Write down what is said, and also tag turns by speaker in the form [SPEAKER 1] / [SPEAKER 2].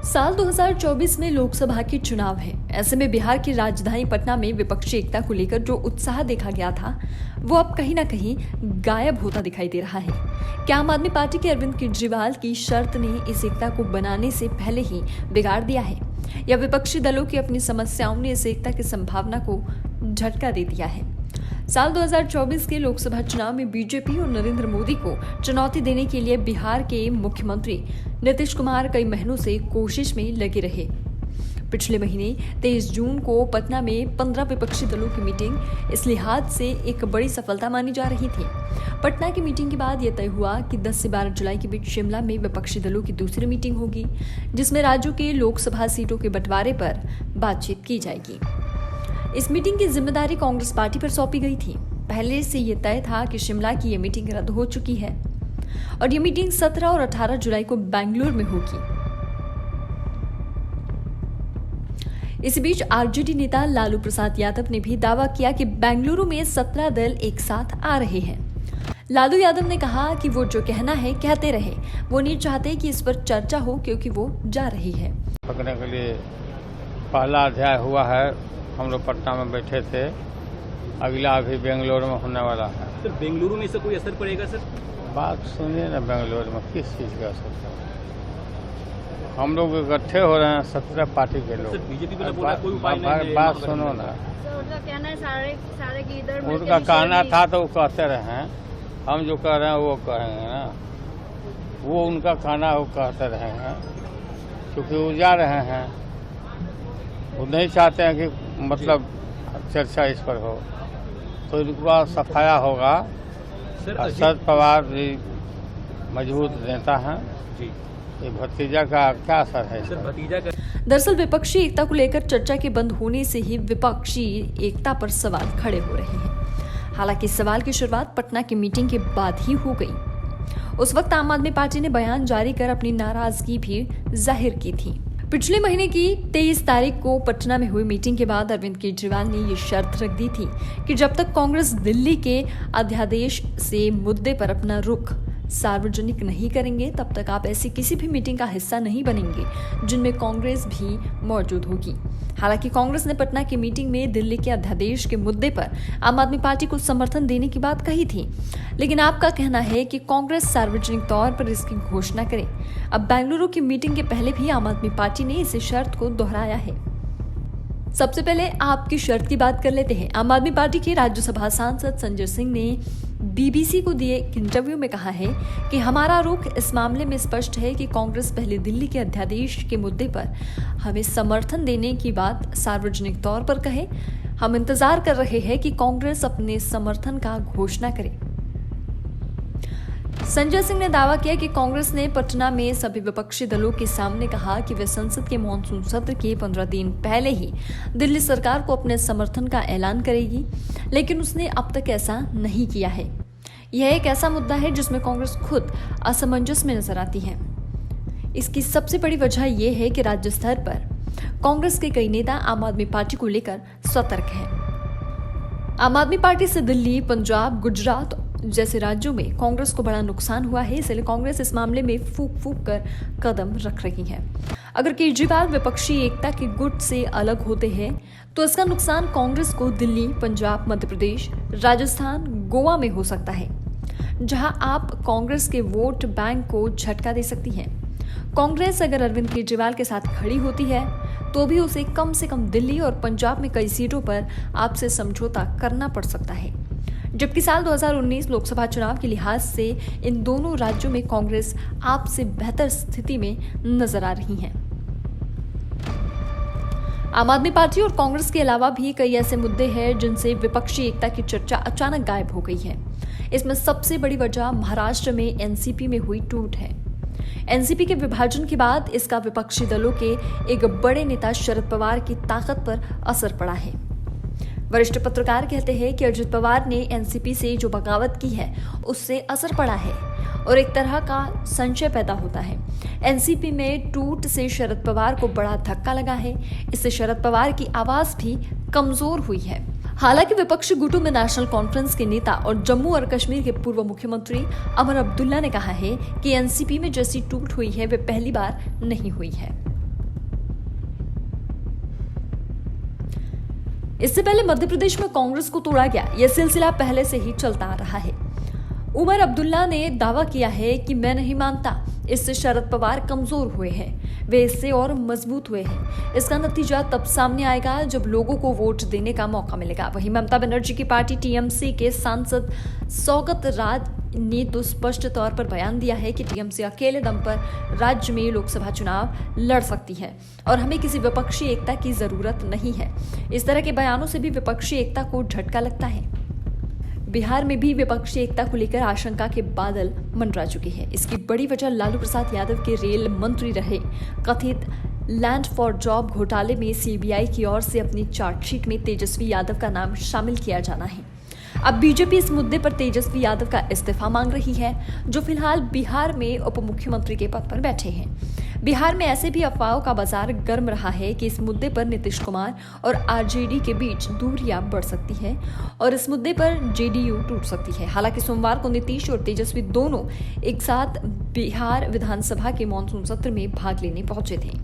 [SPEAKER 1] साल 2024 में लोकसभा के चुनाव है। ऐसे में बिहार की राजधानी पटना में विपक्षी एकता को लेकर जो उत्साह देखा गया था वो अब कहीं ना कहीं गायब होता दिखाई दे रहा है। क्या आम आदमी पार्टी के अरविंद केजरीवाल की शर्त ने इस एकता को बनाने से पहले ही बिगाड़ दिया है, या विपक्षी दलों की अपनी समस्याओं ने इस एकता की संभावना को झटका दे दिया है? साल 2024 के लोकसभा चुनाव में बीजेपी और नरेंद्र मोदी को चुनौती देने के लिए बिहार के मुख्यमंत्री नीतीश कुमार कई महीनों से कोशिश में लगे रहे। पिछले महीने 23 जून को पटना में 15 विपक्षी दलों की मीटिंग इस लिहाज से एक बड़ी सफलता मानी जा रही थी। पटना की मीटिंग के बाद यह तय हुआ कि 10 से 12 जुलाई के बीच शिमला में विपक्षी दलों की दूसरी मीटिंग होगी, जिसमें राज्यों के लोकसभा सीटों के बंटवारे पर बातचीत की जाएगी। इस मीटिंग की जिम्मेदारी कांग्रेस पार्टी पर सौंपी गई थी। पहले से यह तय था कि शिमला की यह मीटिंग रद्द हो चुकी है और यह मीटिंग 17 और 18 जुलाई को बेंगलुरु में होगी। इस बीच आरजेडी नेता लालू प्रसाद यादव ने भी दावा किया कि बेंगलुरु में 17 दल एक साथ आ रहे हैं। लालू यादव ने कहा कि वो जो कहना है कहते रहे, वो नहीं चाहते कि इस पर चर्चा हो क्योंकि वो जा रही है।
[SPEAKER 2] पकड़ने के लिए पहला अध्याय हुआ है। हम लोग पटना में बैठे थे, अगला अभी बेंगलुरु में होने वाला है।
[SPEAKER 3] सर बेंगलुरु में इससे कोई असर पड़ेगा सर?
[SPEAKER 2] बात सुनिए ना, बेंगलुरु में किस चीज़ का असर है? हम लोग इकट्ठे हो रहे हैं 17 पार्टी के लोग।
[SPEAKER 3] सर बीजेपी वाला बोला कोई उपाय नहीं है।
[SPEAKER 2] बात सुनो ना,
[SPEAKER 4] उनका कहना है सारे की इधर
[SPEAKER 2] उनका कहना था तो वो कहते रहे, हम जो कह रहे हैं वो कहेंगे ना। वो उनका कहना वो कहते रहे हैं क्योंकि वो जा रहे हैं। वो नहीं चाहते हैं कि मतलब चर्चा इस पर हो, तो इनका सफाया होगा। शरद पवार भी मजबूत नेता हैं, ये भतीजा का क्या असर है?
[SPEAKER 3] सर भतीजा का
[SPEAKER 1] दरअसल विपक्षी एकता को लेकर चर्चा के बंद होने से ही विपक्षी एकता पर सवाल खड़े हो रहे हैं। हालांकि इस सवाल की शुरुआत पटना की मीटिंग के बाद ही हो गई। उस वक्त आम आदमी पार्टी ने बयान जारी कर अपनी नाराजगी भी जाहिर की थी। पिछले महीने की 23 तारीख को पटना में हुई मीटिंग के बाद अरविंद केजरीवाल ने ये शर्त रख दी थी कि जब तक कांग्रेस दिल्ली के अध्यादेश से मुद्दे पर अपना रुख सार्वजनिक नहीं करेंगे, तब तक आप ऐसी किसी भी मीटिंग का हिस्सा नहीं बनेंगे जिनमें कांग्रेस भी मौजूद होगी। हालांकि कांग्रेस ने पटना की मीटिंग में दिल्ली के अध्यादेश के मुद्दे पर आम आदमी पार्टी को समर्थन देने की बात कही थी, लेकिन आपका कहना है कि कांग्रेस सार्वजनिक तौर पर इसकी घोषणा करे। अब बेंगलुरु की मीटिंग के पहले भी आम आदमी पार्टी ने इस शर्त को दोहराया है। सबसे पहले आपकी शर्त की बात कर लेते हैं। आम आदमी पार्टी के राज्यसभा सांसद संजय सिंह ने बीबीसी को दिए एक इंटरव्यू में कहा है कि हमारा रुख इस मामले में स्पष्ट है कि कांग्रेस पहले दिल्ली के अध्यादेश के मुद्दे पर हमें समर्थन देने की बात सार्वजनिक तौर पर कहे। हम इंतजार कर रहे हैं कि कांग्रेस अपने समर्थन का घोषणा करे। संजय सिंह ने दावा किया कि कांग्रेस ने पटना में सभी विपक्षी दलों के सामने कहा कि वे संसद के मॉनसून सत्र के 15 दिन पहले ही दिल्ली सरकार को अपने समर्थन का ऐलान करेगी, लेकिन उसने अब तक ऐसा नहीं किया है। यह एक ऐसा मुद्दा है जिसमें कांग्रेस खुद असमंजस में नजर आती है। इसकी सबसे बड़ी वजह यह है कि राज्य स्तर पर कांग्रेस के कई नेता आम आदमी पार्टी को लेकर सतर्क हैं। आम आदमी पार्टी से दिल्ली, पंजाब, गुजरात जैसे राज्यों में कांग्रेस को बड़ा नुकसान हुआ है, इसलिए कांग्रेस इस मामले में फूंक कर कदम रख रही है। अगर केजरीवाल विपक्षी एकता के गुट से अलग होते हैं तो इसका नुकसान कांग्रेस को दिल्ली, पंजाब, मध्य प्रदेश, राजस्थान, गोवा में हो सकता है, जहां आप कांग्रेस के वोट बैंक को झटका दे सकती हैं। कांग्रेस अगर अरविंद केजरीवाल के साथ खड़ी होती है तो भी उसे कम से कम दिल्ली और पंजाब में कई सीटों पर आपसे समझौता करना पड़ सकता है, जबकि साल 2019 लोकसभा चुनाव के लिहाज से इन दोनों राज्यों में कांग्रेस आपसे बेहतर स्थिति में नजर आ रही है। आम आदमी पार्टी और कांग्रेस के अलावा भी कई ऐसे मुद्दे हैं जिनसे विपक्षी एकता की चर्चा अचानक गायब हो गई है। इसमें सबसे बड़ी वजह महाराष्ट्र में एनसीपी में हुई टूट है। एनसीपी के विभाजन के बाद इसका विपक्षी दलों के एक बड़े नेता शरद पवार की ताकत पर असर पड़ा है। वरिष्ठ पत्रकार कहते हैं कि अजित पवार ने एनसीपी से जो बगावत की है उससे असर पड़ा है और एक तरह का संशय पैदा होता है। एनसीपी में टूट से शरद पवार को बड़ा धक्का लगा है। इससे शरद पवार की आवाज भी कमजोर हुई है। हालांकि विपक्षी गुटों में नेशनल कॉन्फ्रेंस के नेता और जम्मू और कश्मीर के पूर्व मुख्यमंत्री अमर अब्दुल्ला ने कहा है कि एनसीपी में जैसी टूट हुई है वे पहली बार नहीं हुई है। इससे पहले मध्य प्रदेश में कांग्रेस को तोड़ा गया, यह सिलसिला पहले से ही चलता आ रहा है। उमर अब्दुल्ला ने दावा किया है कि मैं नहीं मानता, इससे शरद पवार कमजोर हुए हैं, वे इससे और मजबूत हुए हैं। इसका नतीजा तब सामने आएगा जब लोगों को वोट देने का मौका मिलेगा। वहीं ममता बनर्जी की पार्टी टीएमसी के सांसद सौगत राज ने तो स्पष्ट तौर पर बयान दिया है कि टीएमसी अकेले दम पर राज्य में लोकसभा चुनाव लड़ सकती है और हमें किसी विपक्षी एकता की जरूरत नहीं है। इस तरह के बयानों से भी विपक्षी एकता को झटका लगता है। बिहार में भी विपक्षी एकता को लेकर आशंका के बादल मंडरा चुके हैं। इसकी बड़ी वजह लालू प्रसाद यादव के रेल मंत्री रहे कथित लैंड फॉर जॉब घोटाले में सीबीआई की ओर से अपनी चार्जशीट में तेजस्वी यादव का नाम शामिल किया जाना है। अब बीजेपी इस मुद्दे पर तेजस्वी यादव का इस्तीफा मांग रही है, जो फिलहाल बिहार में उप मुख्यमंत्री के पद पर बैठे हैं। बिहार में ऐसे भी अफवाहों का बाजार गर्म रहा है कि इस मुद्दे पर नीतीश कुमार और आरजेडी के बीच दूरियां बढ़ सकती है और इस मुद्दे पर जेडीयू टूट सकती है। हालांकि सोमवार को नीतीश और तेजस्वी दोनों एक साथ बिहार विधानसभा के मॉनसून सत्र में भाग लेने पहुंचे थे।